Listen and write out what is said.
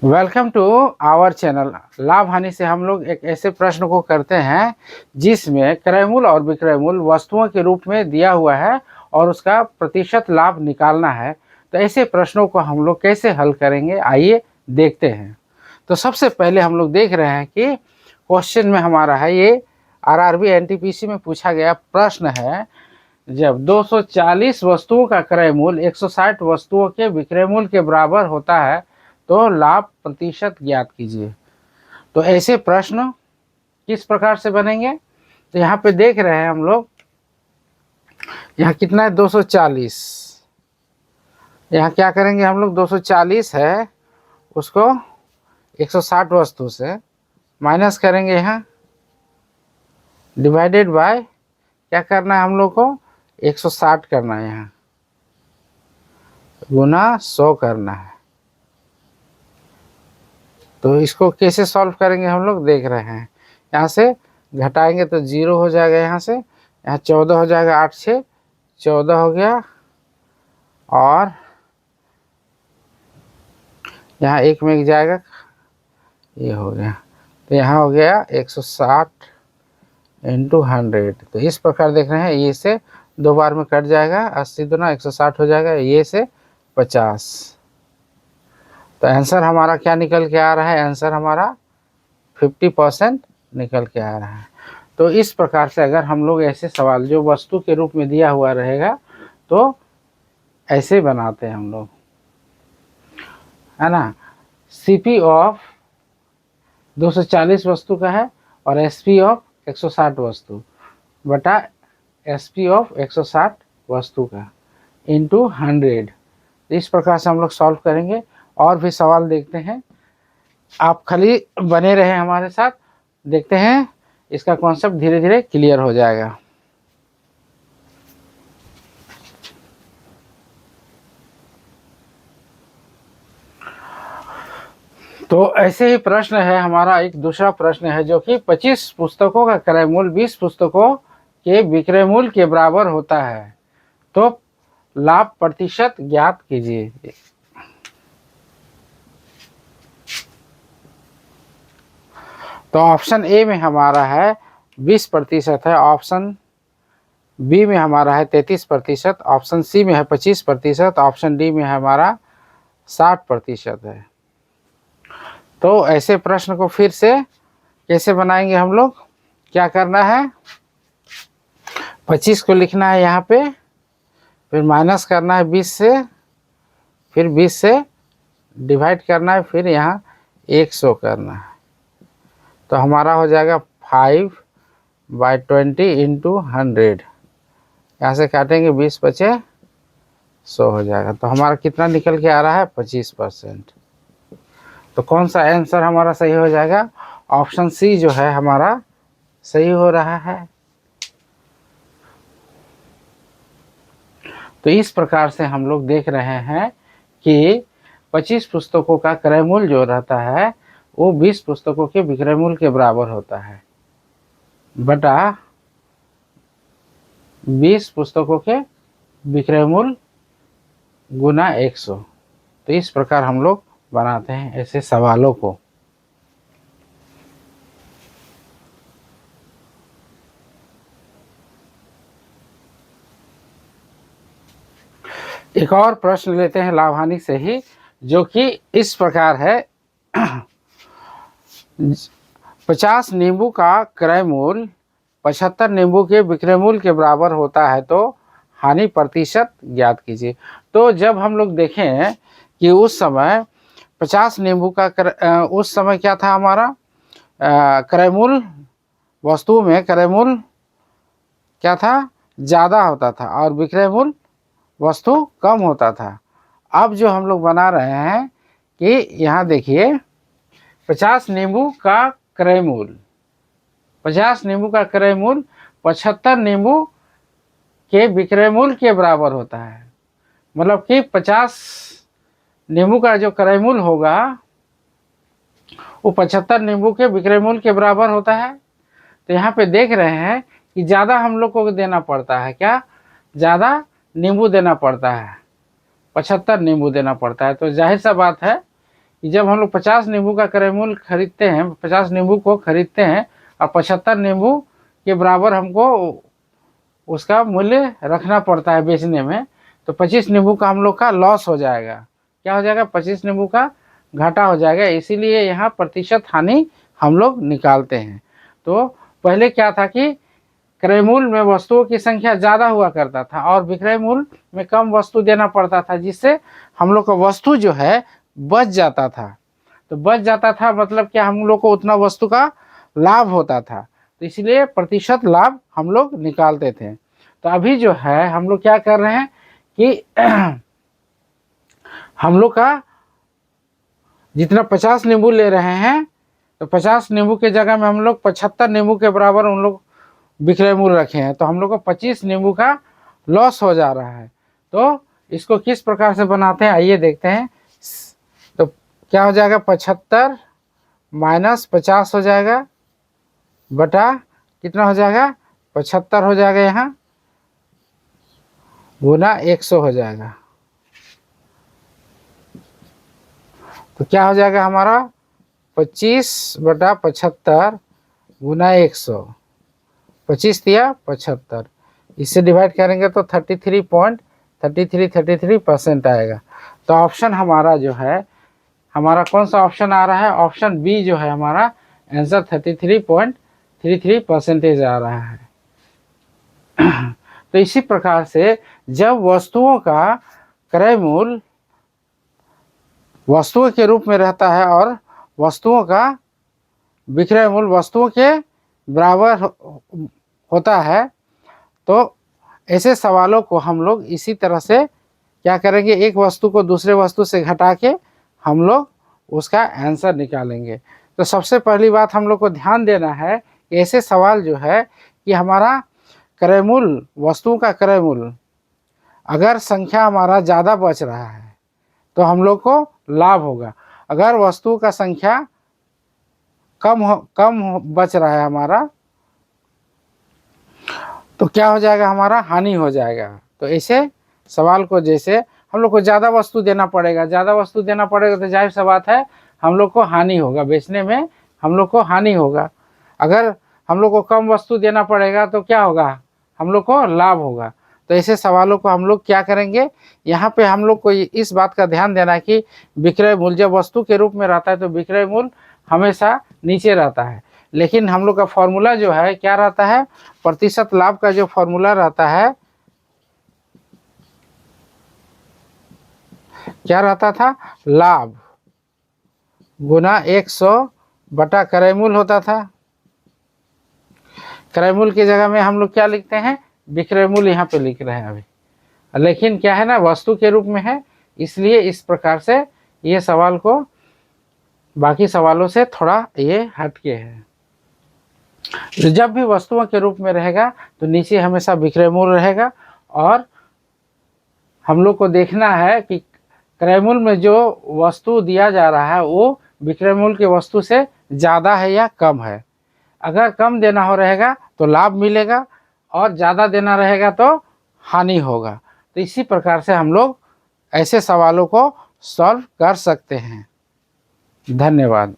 Welcome to our channel. लाभ हानि से हम लोग एक ऐसे प्रश्न को करते हैं जिसमें क्रय मूल्य और विक्रय मूल्य वस्तुओं के रूप में दिया हुआ है और उसका प्रतिशत लाभ निकालना है। तो ऐसे प्रश्नों को हम लोग कैसे हल करेंगे, आइए देखते हैं। तो सबसे पहले हम लोग देख रहे हैं कि क्वेश्चन में हमारा है, ये आरआरबी एनटीपीसी में पूछा गया प्रश्न है। जब 240 वस्तुओं का क्रय मूल्य 160 वस्तुओं के विक्रय मूल्य के बराबर होता है तो लाभ प्रतिशत ज्ञात कीजिए। तो ऐसे प्रश्न किस प्रकार से बनेंगे, तो यहाँ पे देख रहे हैं हम लोग, यहाँ कितना है 240। यहाँ क्या करेंगे हम लोग, 240 है उसको 160 वस्तु से माइनस करेंगे, यहाँ डिवाइडेड बाय क्या करना है हम लोग को, 160 करना है, यहाँ गुना 100 करना है। तो इसको कैसे सॉल्व करेंगे हम लोग देख रहे हैं। यहाँ से घटाएंगे तो 0 हो जाएगा, यहाँ से यहाँ 14 हो जाएगा, 8 से 14 हो गया, और यहाँ एक में जाएगा, ये हो गया। तो यहाँ हो गया 160 इंटू 100। तो इस प्रकार देख रहे हैं, ये से 2 बार में कट जाएगा, 80 दूना 160 हो जाएगा, ये से 50। तो आंसर हमारा क्या निकल के आ रहा है, आंसर हमारा 50% निकल के आ रहा है। तो इस प्रकार से अगर हम लोग ऐसे सवाल जो वस्तु के रूप में दिया हुआ रहेगा तो ऐसे बनाते हैं हम लोग, है ना। सीपी ऑफ 240 वस्तु का है और एसपी ऑफ 160 वस्तु बटा एसपी ऑफ 160 वस्तु का इंटू 100। इस प्रकार से हम लोग सॉल्व करेंगे। और भी सवाल देखते हैं, आप खाली बने रहे हमारे साथ, देखते हैं इसका कॉन्सेप्ट धीरे धीरे क्लियर हो जाएगा। तो ऐसे ही प्रश्न है हमारा, एक दूसरा प्रश्न है जो कि 25 पुस्तकों का क्रय मूल्य 20 पुस्तकों के विक्रय मूल्य के बराबर होता है तो लाभ प्रतिशत ज्ञात कीजिए। तो ऑप्शन ए में हमारा है 20% है, ऑप्शन बी में हमारा है 33%, ऑप्शन सी में है 25%, ऑप्शन डी में हमारा 60% है। तो ऐसे प्रश्न को फिर से कैसे बनाएंगे हम लोग, क्या करना है, 25 को लिखना है यहाँ पे, फिर माइनस करना है 20 से, फिर 20 से डिवाइड करना है, फिर यहाँ 100 करना है। तो हमारा हो जाएगा 5/20 इंटू 100। यहाँ से काटेंगे 20 बचे 100 हो जाएगा। तो हमारा कितना निकल के आ रहा है, 25%। तो कौन सा आंसर हमारा सही हो जाएगा, ऑप्शन सी जो है हमारा सही हो रहा है। तो इस प्रकार से हम लोग देख रहे हैं कि 25 पुस्तकों का क्रय मूल्य जो रहता है वो 20 पुस्तकों के विक्रय मूल्य के बराबर होता है बटा 20 पुस्तकों के विक्रय मूल्य गुना 100। तो इस प्रकार हम लोग बनाते हैं ऐसे सवालों को। एक और प्रश्न लेते हैं लाभ हानि से ही, जो कि इस प्रकार है 50 नींबू का क्रय मूल्य 75 नींबू के विक्रय मूल्य के बराबर होता है तो हानि प्रतिशत ज्ञात कीजिए। तो जब हम लोग देखें कि उस समय 50 नींबू का उस समय क्या था हमारा, क्रय मूल्य वस्तु में क्रय मूल्य क्या था, ज़्यादा होता था और विक्रय मूल्य वस्तु कम होता था। अब जो हम लोग बना रहे हैं कि यहाँ देखिए 50 नींबू का क्रय मूल्य, 50 नींबू का क्रय मूल्य 75 नींबू के विक्रय मूल्य के बराबर होता है। मतलब कि 50 नींबू का जो क्रय मूल्य होगा वो 75 नींबू के विक्रय मूल्य के बराबर होता है। तो यहाँ पे देख रहे हैं कि ज़्यादा हम लोग को देना पड़ता है, क्या, ज़्यादा नींबू देना पड़ता है, 75 नींबू देना पड़ता है। तो जाहिर सा बात है कि जब हम लोग 50 नींबू का क्रय मूल्य खरीदते हैं, 50 नींबू को खरीदते हैं और 75 नींबू के बराबर हमको उसका मूल्य रखना पड़ता है बेचने में, तो 25 नींबू का हम लोग का लॉस हो जाएगा। क्या हो जाएगा? 25 नींबू का घाटा हो जाएगा। इसीलिए यहाँ प्रतिशत हानि हम लोग निकालते हैं। तो पहले क्या था कि क्रय मूल्य में वस्तुओं की संख्या ज़्यादा हुआ करता था और विक्रय मूल्य में कम वस्तु देना पड़ता था, जिससे हम लोग का वस्तु जो है बच जाता था। तो बच जाता था मतलब क्या, हम लोग को उतना वस्तु का लाभ होता था, तो इसलिए प्रतिशत लाभ हम लोग निकालते थे। तो अभी जो है हम लोग क्या कर रहे हैं कि हम लोग का जितना 50 नींबू ले रहे हैं, तो 50 नींबू के जगह में हम लोग 75 नींबू के बराबर उन लोग विक्रय मूल्य रखे हैं, तो हम लोग को 25 नींबू का लॉस हो जा रहा है। तो इसको किस प्रकार से बनाते हैं आइए देखते हैं। तो क्या हो जाएगा? 75 माइनस 50 हो जाएगा, बटा कितना हो जाएगा? 75 हो जाएगा, यहाँ गुना 100 हो जाएगा। तो क्या हो जाएगा हमारा? 25 बटा 75 गुना 100, 25 दिया 75, इससे डिवाइड करेंगे तो 33.33% आएगा। तो ऑप्शन हमारा जो है, हमारा कौन सा ऑप्शन आ रहा है? ऑप्शन बी जो है हमारा आंसर 33.33% आ रहा है। तो इसी प्रकार से जब वस्तुओं का क्रय मूल्य वस्तुओं के रूप में रहता है और वस्तुओं का विक्रय मूल्य वस्तुओं के बराबर होता है, तो ऐसे सवालों को हम लोग इसी तरह से क्या करेंगे, एक वस्तु को दूसरे वस्तु से घटा के हम लोग उसका आंसर निकालेंगे। तो सबसे पहली बात हम लोग को ध्यान देना है कि ऐसे सवाल जो है कि हमारा क्रय मूल्य, वस्तुओं का क्रय मूल्य अगर संख्या हमारा ज़्यादा बच रहा है तो हम लोग को लाभ होगा। अगर वस्तुओं का संख्या कम बच रहा है हमारा, तो क्या हो जाएगा? हमारा हानि हो जाएगा। तो ऐसे सवाल को जैसे हम लोग को ज़्यादा वस्तु देना पड़ेगा, ज़्यादा वस्तु देना पड़ेगा तो जाहिर सी बात है हम लोग को हानि होगा, बेचने में हम लोग को हानि होगा। अगर हम लोग को कम वस्तु देना पड़ेगा तो क्या होगा? हम लोग को लाभ होगा। तो ऐसे सवालों को हम लोग क्या करेंगे, यहाँ पे हम लोग को इस बात का ध्यान देना है कि विक्रय मूल्य जब वस्तु के रूप में रहता है तो विक्रय मूल्य हमेशा नीचे रहता है, लेकिन हम लोग का फॉर्मूला जो है क्या रहता है? प्रतिशत लाभ का जो फॉर्मूला रहता है, क्या रहता था? लाभ गुना 100 बटा क्रय मूल्य होता था। क्रय मूल्य की जगह में हम लोग क्या लिखते हैं? विक्रय मूल्य यहाँ पे लिख रहे हैं अभी, लेकिन क्या है ना, वस्तु के रूप में है, इसलिए इस प्रकार से ये सवाल को बाकी सवालों से थोड़ा ये हटके है। तो जब भी वस्तुओं के रूप में रहेगा तो नीचे हमेशा विक्रय मूल्य रहेगा, और हम लोग को देखना है कि क्रय मूल्य में जो वस्तु दिया जा रहा है वो विक्रय मूल्य के वस्तु से ज़्यादा है या कम है। अगर कम देना हो रहेगा तो लाभ मिलेगा, और ज़्यादा देना रहेगा तो हानि होगा। तो इसी प्रकार से हम लोग ऐसे सवालों को सॉल्व कर सकते हैं। धन्यवाद।